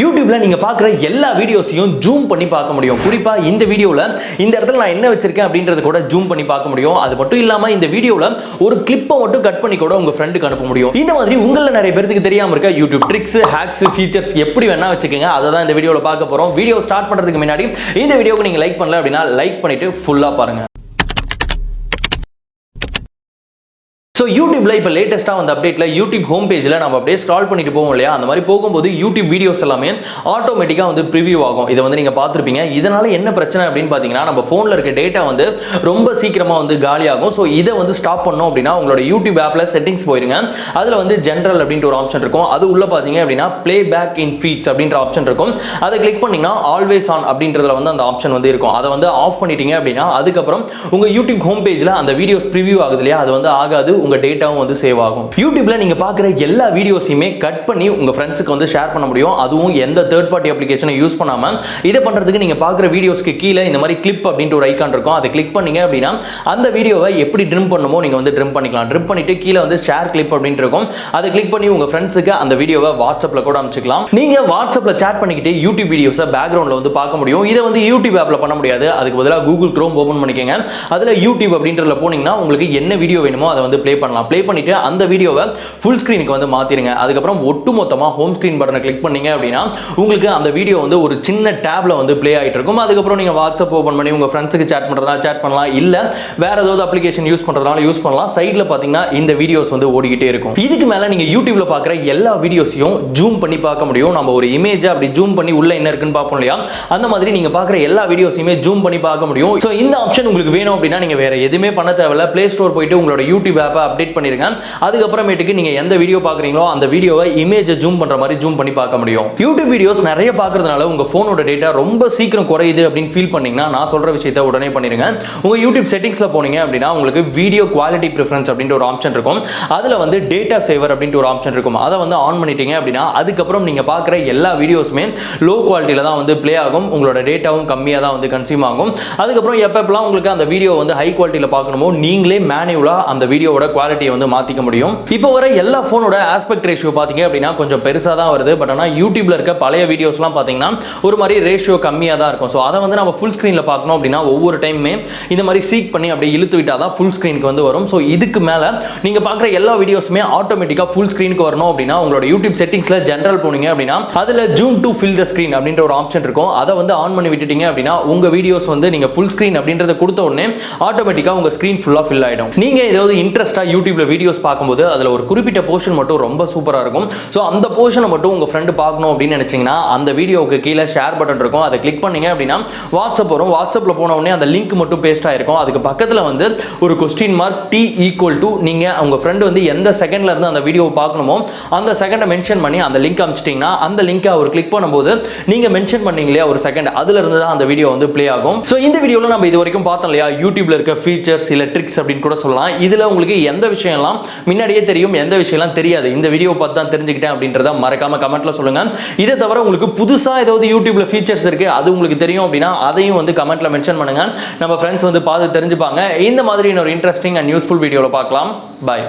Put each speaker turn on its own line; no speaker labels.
YouTube-ல நீங்க பார்க்குற எல்லா வீடியோஸையும் ஜூம் பண்ணி பார்க்க முடியும். குறிப்பா இந்த வீடியோல இந்த இடத்துல நான் என்ன வச்சிருக்கேன் அப்படின்றது கூட ஜூம் பண்ணி பார்க்க முடியும். அது மட்டும் இல்லாம இந்த வீடியோல ஒரு கிளிப்பை மட்டும் கட் பண்ணி கூட உங்க ஃப்ரெண்டுக்கு அனுப்ப முடியும். இந்த மாதிரி உங்கள நிறைய பேருக்கு தெரியாம இருக்க YouTube ட்ரிக்ஸ், ஹேக்ஸ், ஃபீச்சர்ஸ் எப்படி வேணா வச்சுக்கோங்க. அதை தான் இந்த வீடியோல பார்க்க போறோம். வீடியோ ஸ்டார்ட் பண்றதுக்கு முன்னாடி இந்த வீடியோக்கு நீங்க லைக் பண்ணல அப்படின்னா லைக் பண்ணிட்டு ஃபுல்லா பாருங்க. ஸோ யூடியூப்ல இப்போ லேட்டஸ்ட்டாக வந்த அப்டேட்டில் யூடியூப் ஹோம் பேஜில் நம்ம அப்படியே ஸ்க்ரால் பண்ணிட்டு போவோம் இல்லையா, அந்த மாதிரி போகும்போது யூடியூப் வீடியோஸ் எல்லாமே ஆட்டோமேட்டிக்காக வந்து ப்ரிவியூ ஆகும். இதை வந்து நீங்கள் பார்த்துருப்பீங்க. இதனால என்ன பிரச்சனை அப்படின்னு பார்த்தீங்கன்னா, நம்ம ஃபோனில் இருக்க டேட்டா வந்து ரொம்ப சீக்கிரமாக வந்து காலியாகும். ஸோ இதை வந்து ஸ்டாப் பண்ணோம் அப்படின்னா உங்களோட யூடியூப் ஆப்பில் செட்டிங்ஸ் போயிருங்க. அதில் வந்து ஜென்ரல் அப்படின்ற ஒரு ஆப்ஷன் இருக்கும். அது உள்ள பார்த்தீங்க அப்படின்னா ப்ளே பேக் இன் ஃபீட்ஸ் அப்படின்ற ஆப்ஷன் இருக்கும். அதை கிளிக் பண்ணிங்கன்னா ஆல்வேஸ் ஆன் அப்படின்றதுல வந்து அந்த ஆப்ஷன் வந்து இருக்கும். அதை வந்து ஆஃப் பண்ணிட்டீங்க அப்படின்னா அதுக்கப்புறம் உங்கள் யூடியூப் ஹோம் பேஜில் அந்த வீடியோஸ் ப்ரிவியூ ஆகுது இல்லையா, அது வந்து ஆகாது. உங்க டேட்டாவும் வந்து சேவ் ஆகும். யூடியூப்ல நீங்க பார்க்குற எல்லா வீடியோஸையுமே கட் பண்ணி உங்க ஃப்ரெண்ட்ஸ்க்கு வந்து ஷேர் பண்ண முடியும். அதுவும் எந்த தேர்ட் பார்ட்டி அப்ளிகேஷனை யூஸ் பண்ணாம. இதை பண்றதுக்கு நீங்க பார்க்குற வீடியோஸ்க்கு கீழே இந்த மாதிரி கிளிப் அப்படின்ற ஒரு ஐகான் இருக்கும். அதை கிளிக் பண்ணீங்க அப்படின்னா அந்த வீடியோவை எப்படி ட்ரிம் பண்ணுமோ நீங்க வந்து ட்ரிம் பண்ணிக்கலாம். ட்ரிம் பண்ணிட்டு கீழே வந்து ஷேர் கிளிப் அப்படின்ட்டு இருக்கும். அதை கிளிக் பண்ணி உங்க ஃப்ரெண்ட்ஸ்க்கு அந்த வீடியோவை வாட்ஸ்அப்ல கூட அனுப்பிச்சுக்கலாம். நீங்க வாட்ஸ்அப்ல சேட் பண்ணிக்கிட்டு யூடியூப் வீடியோஸை பேக்ரவுண்ட்ல வந்து பார்க்க முடியும். இதை வந்து யூடியூப் ஆப்ல பண்ண முடியாது. அதுக்கு பதிலாக கூகுள் குரோம் ஓபன் பண்ணிக்கங்க. அதுல யூடியூப் அப்படின்றதுல போனீங்கன்னா உங்களுக்கு என்ன வீடியோ வேணுமோ அதை வந்து ப்ளே பண்ணலாம். ப்ளே பண்ணிட்டு அந்த வீடியோவை ஃபுல் ஸ்கிரீனுக்கு வந்து மாத்திருங்க. அதுக்கப்புறம் ஒட்டுமொத்தமா ஹோம் ஸ்கிரீன் பட்டனை கிளிக் பண்ணீங்க அப்படின்னா உங்களுக்கு அந்த வீடியோ வந்து ஒரு சின்ன டேப்ல வந்து ப்ளே ஆயிட்டு இருக்கும். அதுக்கப்புறம் நீங்க வாட்ஸ்அப் ஓபன் பண்ணி உங்க ஃப்ரெண்ட்ஸ்க்கு சேட் பண்றதா சேட் பண்ணலாம், இல்ல வேற ஏதாவது அப்ளிகேஷன் யூஸ் பண்றதால யூஸ் பண்ணலாம். சைடுல பாத்தீங்கன்னா இந்த வீடியோஸ் வந்து ஓடிக்கிட்டே இருக்கும். இதுக்கு மேல நீங்க யூடியூப்ல பார்க்குற எல்லா வீடியோஸையும் ஜூம் பண்ணி பார்க்க முடியும். நம்ம ஒரு இமேஜ் அப்படி ஜூம் பண்ணி உள்ள என்ன இருக்குன்னு பார்ப்போம் இல்லையா, அந்த மாதிரி நீங்க பார்க்குற எல்லா வீடியோஸையுமே ஜூம் பண்ணி பார்க்க முடியும். ஸோ இந்த ஆப்ஷன் உங்களுக்கு வேணும் அப்படின்னா நீங்க வேற எதுவுமே பண்ண தேவையில்ல. பிளே ஸ்டோர் போயிட்டு உங்களோட யூடியூப் ஆப்பை அப்டேட் பண்ணிருங்க. அதுக்கப்புறமேட்டுக்கு நீங்க எந்த வீடியோ பார்க்குறீங்களோ அந்த வீடியோவை இமேஜை ஜூம் பண்ற மாதிரி ஜூம் பண்ணி பார்க்க முடியும். யூடியூப் வீடியோஸ் நிறைய பார்க்கறதுனால உங்க போனோட டேட்டா ரொம்ப சீக்கிரம் குறையுது அப்படின்னு ஃபீல் பண்ணீங்கன்னா நான் சொல்ற விஷயத்தை உடனே பண்ணிருங்க. உங்க யூடியூப் செட்டிங்ஸ்ல போனீங்க அப்படின்னா உங்களுக்கு வீடியோ குவாலிட்டி ப்ரிஃபரன்ஸ் அப்படின்ற ஒரு ஆப்ஷன் இருக்கும். அதுல வந்து டேட்டா சேவர் அப்படின்ற ஒரு ஆப்ஷன் இருக்கும். அதை வந்து ஆன் பண்ணிட்டீங்க அப்படின்னா அதுக்கப்புறம் நீங்க பார்க்குற எல்லா வீடியோஸுமே லோ குவாலிட்டியில தான் வந்து ப்ளே ஆகும். உங்களோட டேட்டாவும் கம்மியாக தான் வந்து கன்சியூம் ஆகும். அதுக்கப்புறம் எப்பப்பெல்லாம் உங்களுக்கு அந்த வீடியோ வந்து ஹை குவாலிட்டியில பார்க்கணுமோ நீங்களே மேனுவலா அந்த வீடியோவோட குவாலிட்டியை வந்து மாத்திக்க முடியும். இப்போ வர எல்லா போனோட ஆஸ்பெக்ட் ரேஷியோ பாத்தீங்க அப்படின்னா கொஞ்சம் பெருசா தான் வருது. பட் ஆனா யூடியூப்ல இருக்க பழைய வீடியோஸ்லாம் பாத்தீங்கன்னா ஒரு மாதிரி ரேஷியோ கம்மியா தான் இருக்கும். ஸோ அதை வந்து நம்ம ஃபுல் ஸ்கிரீன்ல பார்க்கணும் அப்படின்னா ஒவ்வொரு டைமுமே இந்த மாதிரி சீக் பண்ணி அப்படியே இழுத்து விட்டா தான் ஃபுல் ஸ்கிரீனுக்கு வந்து வரும். ஸோ இதுக்கு மேல நீங்க பார்க்குற எல்லா வீடியோஸுமே ஆட்டோமேட்டிக்கா ஃபுல் ஸ்கிரீனுக்கு வரணும் அப்படின்னா உங்களோட யூடியூப் செட்டிங்ஸ்ல ஜெனரல் போனீங்க அப்படின்னா அதுல zoom to fill the screen அப்படின்ற ஒரு ஆப்ஷன் இருக்கும். அதை வந்து ஆன் பண்ணி விட்டுட்டீங்க அப்படின்னா உங்க வீடியோஸ் வந்து நீங்க ஃபுல் ஸ்கிரீன் அப்படின்றத கொடுத்த உடனே ஆட்டோமேட்டிக்கா உங்க ஸ்கிரீன் ஃபுல்லா ஃபில் ஆயிடும். நீங்க ஏதாவது இன்ட்ரெஸ்டா யூடியூப்ல வீடியோஸ் பார்க்கும்போது அதுல ஒரு குறிப்பிட்ட போர்ஷன் மட்டும் ரொம்ப சூப்பரா இருக்கும். சோ அந்த போர்ஷனை மட்டும் உங்க ஃப்ரெண்ட் பார்க்கணும் அப்படின்னு நினைச்சீங்கன்னா அந்த வீடியோவுக்கு கீழே ஷேர் பட்டன் இருக்கும். அதை கிளிக் பண்ணீங்க அப்படின்னா வாட்ஸ்அப் வரும். வாட்ஸ்அப்ல போன உடனே அந்த லிங்க் மட்டும் பேஸ்ட் ஆயிருக்கும். அதுக்கு பக்கத்துல வந்து ஒரு question mark T equal to நீங்க உங்க ஃப்ரெண்ட் வந்து எந்த செகண்ட்ல இருந்து அந்த வீடியோவை பார்க்கணுமோ அந்த செகண்டை மென்ஷன் பண்ணி அந்த லிங்க் அனுப்பிச்சிட்டீங்கன்னா அந்த லிங்கை அவர் கிளிக் பண்ணும்போது நீங்க மென்ஷன் பண்ணீங்க இல்லையா ஒரு செகண்ட், அதுல இருந்து தான் அந்த வீடியோ வந்து ப்ளே ஆகும். சோ இந்த வீடியோல நம்ம இது வரைக்கும் பார்த்தோம் இல்லையா யூடியூப்ல இருக்க ஃபீச்சர்ஸ் இல்ல ட்ரிக்ஸ் அப்படின்னு கூட சொல்லலாம். இதுல உங்களுக்கு எந்த விஷயம்லாம் முன்னாடியே தெரியும், எந்த விஷயம்லாம் தெரியாது, இந்த வீடியோ பார்த்து தான் தெரிஞ்சுக்கிட்டேன் அப்படின்றத மறக்காம கமெண்ட்ல சொல்லுங்க. இதை தவிர உங்களுக்கு புதுசா ஏதாவது யூடியூப்ல ஃபீச்சர்ஸ் இருக்கு அது உங்களுக்கு தெரியும் அப்படின்னா அதையும் வந்து கமெண்ட்ல மென்ஷன் பண்ணுங்க. நம்ம ஃப்ரெண்ட்ஸ் வந்து பார்த்து தெரிஞ்சுப்பாங்க. இந்த மாதிரி ஒரு இன்ட்ரெஸ்டிங் அண்ட் யூஸ்ஃபுல் வீடியோல பார்க்கலாம். பை.